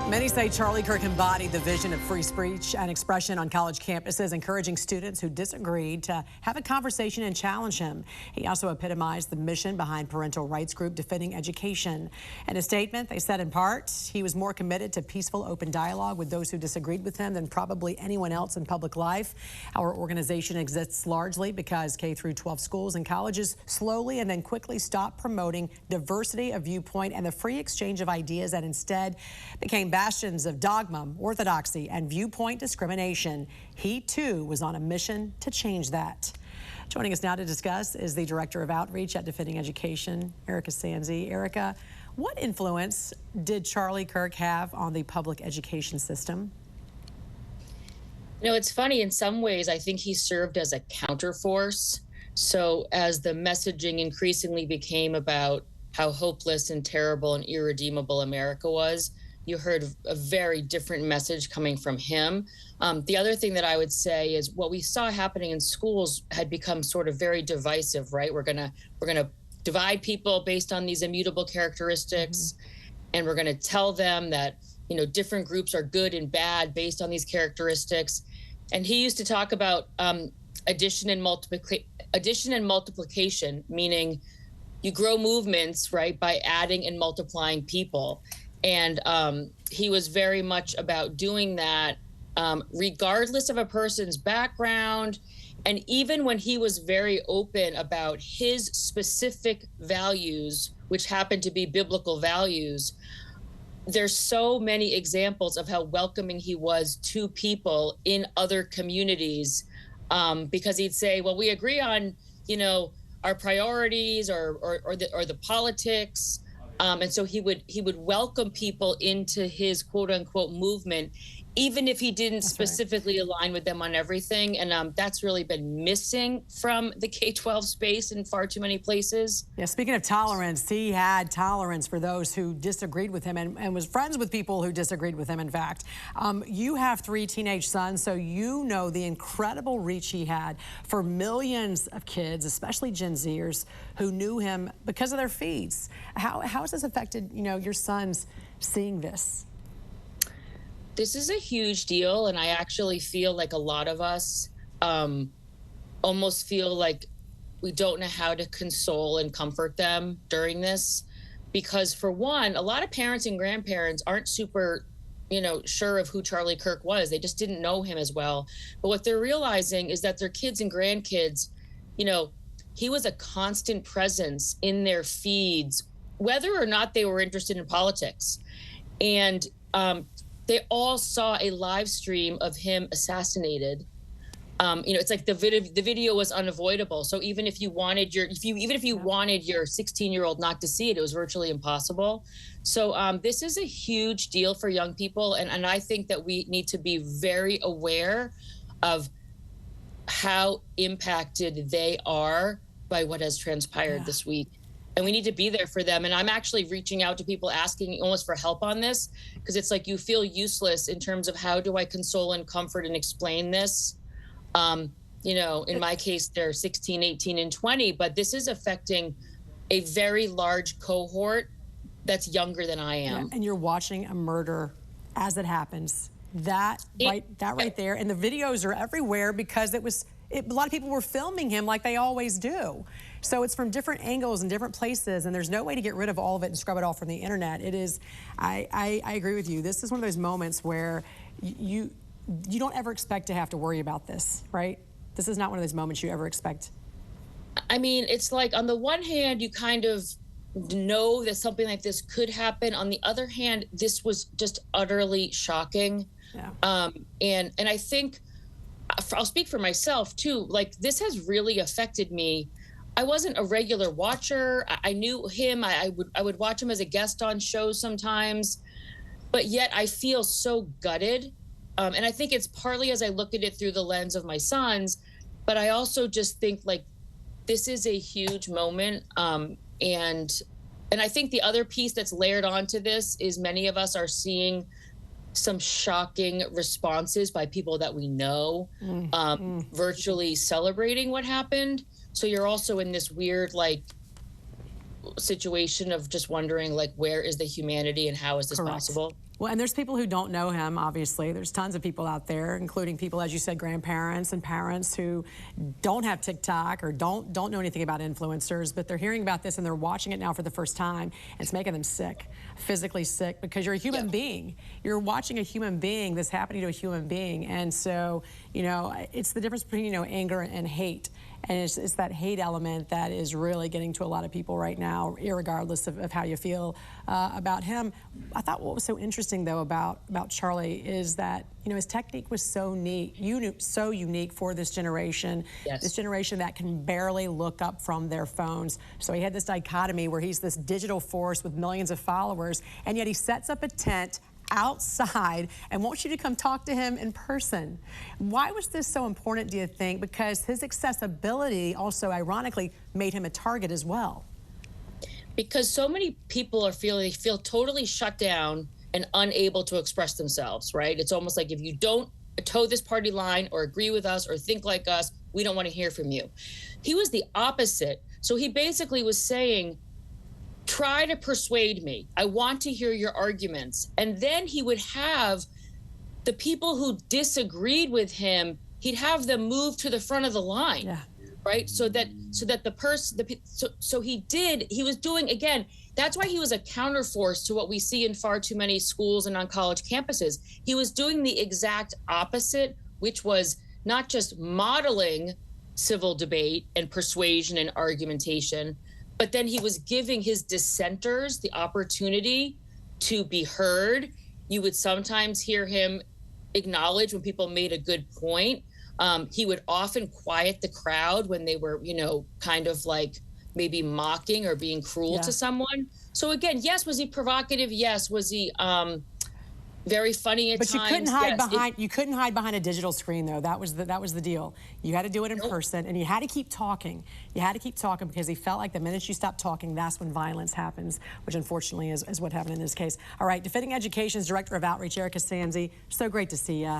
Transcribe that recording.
Many say Charlie Kirk embodied the vision of free speech and expression on college campuses, encouraging students who disagreed to have a conversation and challenge him. He also epitomized the mission behind parental rights group Defending Education. In a statement, they said in part, he was more committed to peaceful, open dialogue with those who disagreed with him than probably anyone else in public life. Our organization exists largely because K-12 schools and colleges slowly and then quickly stopped promoting diversity of viewpoint and the free exchange of ideas and instead became bastions of dogma, orthodoxy, and viewpoint discrimination. He, too, was on a mission to change that. Joining us now to discuss is the Director of Outreach at Defending Education, Erica Sanzi. Erica, what influence did Charlie Kirk have on the public education system? You know, it's funny, in some ways, I think he served as a counterforce. So as the messaging increasingly became about how hopeless and terrible and irredeemable America was, you heard a very different message coming from him. The other thing that I would say is what we saw happening in schools had become sort of very divisive, right? We're gonna divide people based on these immutable characteristics, and we're gonna tell them that, you know, different groups are good and bad based on these characteristics. And he used to talk about addition and multiplication, meaning you grow movements, right, by adding and multiplying people. And he was very much about doing that regardless of a person's background. And even when he was very open about his specific values, which happened to be biblical values, there's so many examples of how welcoming he was to people in other communities, because he'd say, well, we agree on, you know, our priorities or the politics. And so he would welcome people into his quote unquote movement, even if he didn't specifically align with them on everything. And that's really been missing from the K-12 space in far too many places. Yeah, speaking of tolerance, he had tolerance for those who disagreed with him and was friends with people who disagreed with him, in fact. You have 3 teenage sons, so you know the incredible reach he had for millions of kids, especially Gen Zers, who knew him because of their feeds. How has this affected, you know, your sons seeing this? This is a huge deal, and I actually feel like a lot of us almost feel like we don't know how to console and comfort them during this, because for one, a lot of parents and grandparents aren't super, you know, sure of who Charlie Kirk was. They just didn't know him as well. But what they're realizing is that their kids and grandkids, you know, he was a constant presence in their feeds, whether or not they were interested in politics. And they all saw a live stream of him assassinated. You know, it's like the video was unavoidable. So even if you wanted your 16-year-old not to see it, it was virtually impossible. So this is a huge deal for young people, and I think that we need to be very aware of how impacted they are by what has transpired this week. And we need to be there for them. And I'm actually reaching out to people asking almost for help on this, because it's like you feel useless in terms of how do I console and comfort and explain this? You know, in my case, they're 16, 18, and 20, but this is affecting a very large cohort that's younger than I am. Yeah, and you're watching a murder as it happens. That right there. And the videos are everywhere because a lot of people were filming him like they always do. So it's from different angles and different places, and there's no way to get rid of all of it and scrub it off from the internet. It is, I agree with you. This is one of those moments where you don't ever expect to have to worry about this, right? This is not one of those moments you ever expect. I mean, it's like on the one hand, you kind of know that something like this could happen. On the other hand, this was just utterly shocking. Yeah. And I think, I'll speak for myself too, like this has really affected me. I wasn't a regular watcher. I knew him. I would watch him as a guest on shows sometimes, but yet I feel so gutted. And I think it's partly as I look at it through the lens of my sons, but I also just think like this is a huge moment. And I think the other piece that's layered onto this is many of us are seeing some shocking responses by people that we know, virtually celebrating what happened. So you're also in this weird, like, situation of just wondering, like, where is the humanity and how is this possible? Well, and there's people who don't know him, obviously. There's tons of people out there, including people, as you said, grandparents and parents who don't have TikTok or don't know anything about influencers, but they're hearing about this and they're watching it now for the first time. And it's making them sick, physically sick, because you're a human being. You're watching a human being, this happening to a human being. And so, you know, it's the difference between, you know, anger and hate. And it's that hate element that is really getting to a lot of people right now, irregardless of how you feel about him. I thought what was so interesting, though, about Charlie is that, you know, his technique was so unique for this generation. Yes. This generation that can barely look up from their phones. So he had this dichotomy where he's this digital force with millions of followers, and yet he sets up a tent outside and wants you to come talk to him in person. Why was this so important, do you think? Because his accessibility also, ironically, made him a target as well. Because so many people feel totally shut down and unable to express themselves, right? It's almost like if you don't toe this party line or agree with us or think like us, we don't want to hear from you. He was the opposite. So he basically was saying, try to persuade me. I want to hear your arguments. And then he would have the people who disagreed with him, he'd have them move to the front of the line. Yeah. Right? So that the person, he was doing, again, that's why he was a counterforce to what we see in far too many schools and on college campuses. He was doing the exact opposite, which was not just modeling civil debate and persuasion and argumentation, but then he was giving his dissenters the opportunity to be heard. You would sometimes hear him acknowledge when people made a good point. He would often quiet the crowd when they were, you know, kind of like maybe mocking or being cruel to someone. So again, yes, was he provocative? Yes. Was he very funny at times? But you couldn't hide you couldn't hide behind a digital screen, though. That was the deal. You had to do it in person, and you had to keep talking. You had to keep talking because he felt like the minute you stopped talking, that's when violence happens, which unfortunately is what happened in this case. All right, Defending Education's Director of Outreach, Erica Sanzi, so great to see you.